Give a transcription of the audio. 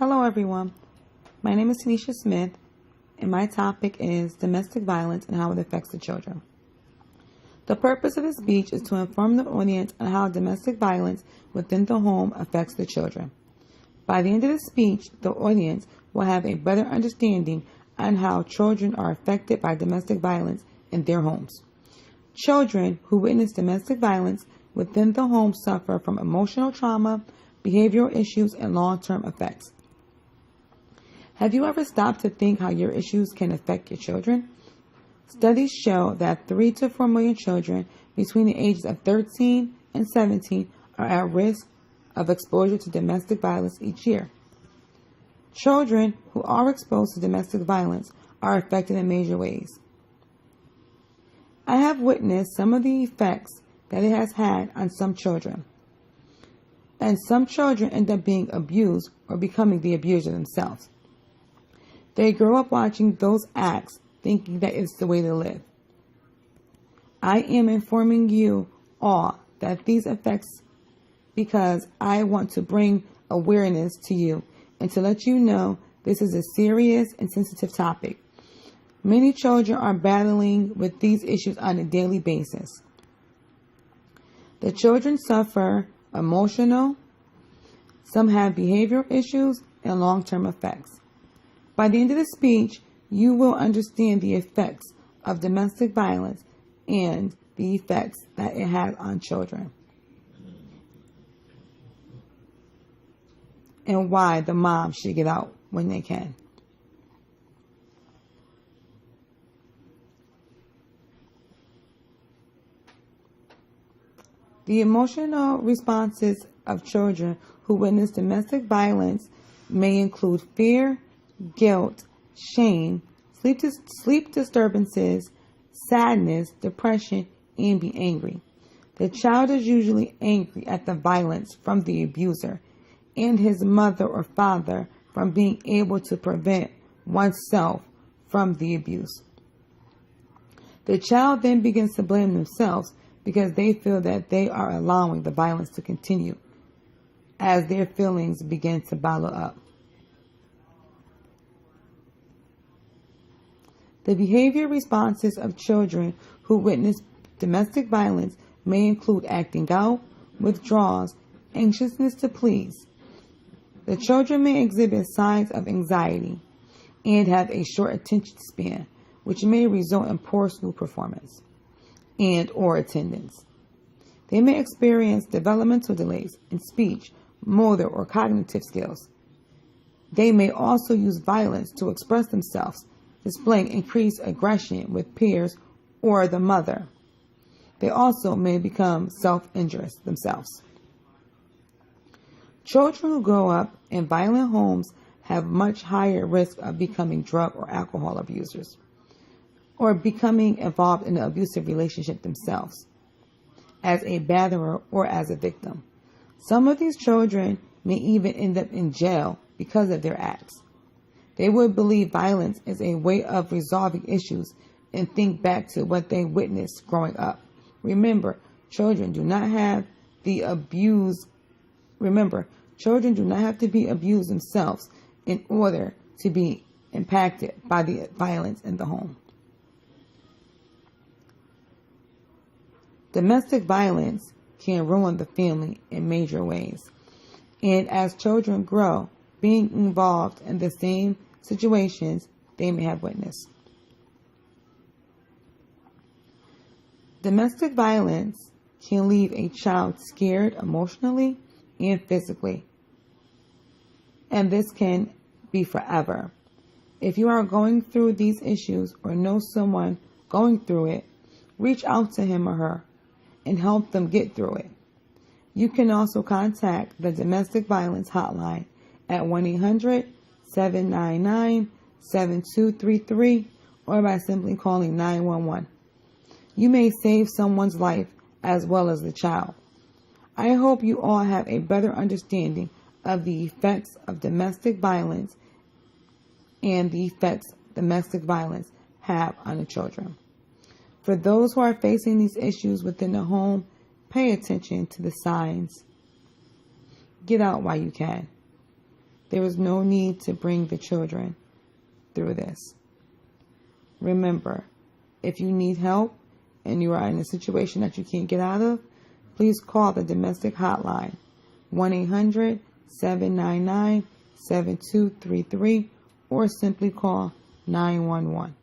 Hello everyone, my name is Tanisha Smith and my topic is domestic violence and how it affects the children. The purpose of this speech is to inform the audience on how domestic violence within the home affects the children. By the end of the speech, the audience will have a better understanding on how children are affected by domestic violence in their homes. Children who witness domestic violence within the home suffer from emotional trauma, behavioral issues, and long-term effects. Have you ever stopped to think how your issues can affect your children? Studies show that 3 to 4 million children between the ages of 13 and 17 are at risk of exposure to domestic violence each year. Children who are exposed to domestic violence are affected in major ways. I have witnessed some of the effects that it has had on some children. And some children end up being abused or becoming the abuser themselves. They grow up watching those acts, thinking that it's the way to live. I am informing you all that these effects because I want to bring awareness to you and to let you know this is a serious and sensitive topic. Many children are battling with these issues on a daily basis. The children suffer emotional, some have behavioral issues, and long-term effects. By the end of the speech, you will understand the effects of domestic violence and the effects that it has on children, and why the mom should get out when they can. The emotional responses of children who witness domestic violence may include fear, guilt, shame, sleep disturbances, sadness, depression, and be angry. The child is usually angry at the violence from the abuser and his mother or father from being able to prevent oneself from the abuse. The child then begins to blame themselves because they feel that they are allowing the violence to continue as their feelings begin to bottle up. The behavior responses of children who witness domestic violence may include acting out, withdrawals, anxiousness to please. The children may exhibit signs of anxiety and have a short attention span, which may result in poor school performance and or attendance. They may experience developmental delays in speech, motor, or cognitive skills. They may also use violence to express themselves, displaying increased aggression with peers or the mother. They also may become self-injurious themselves. Children who grow up in violent homes have much higher risk of becoming drug or alcohol abusers or becoming involved in an abusive relationship themselves as a batterer or as a victim. Some of these children may even end up in jail because of their acts. They would believe violence is a way of resolving issues and think back to what they witnessed growing up. Remember, children do not have to be abused themselves in order to be impacted by the violence in the home. Domestic violence can ruin the family in major ways. And as children grow, being involved in the same situations they may have witnessed. Domestic violence can leave a child scared emotionally and physically, and this can be forever. If you are going through these issues or know someone going through it, reach out to him or her and help them get through it. You can also contact the Domestic Violence Hotline at 1-800-799-7233 or by simply calling 911. You may save someone's life as well as the child. I hope you all have a better understanding of the effects of domestic violence and the effects domestic violence have on the children. For those who are facing these issues within the home, pay attention to the signs. Get out while you can. There is no need to bring the children through this. Remember, if you need help and you are in a situation that you can't get out of, please call the domestic hotline, 1-800-799-7233, or simply call 911.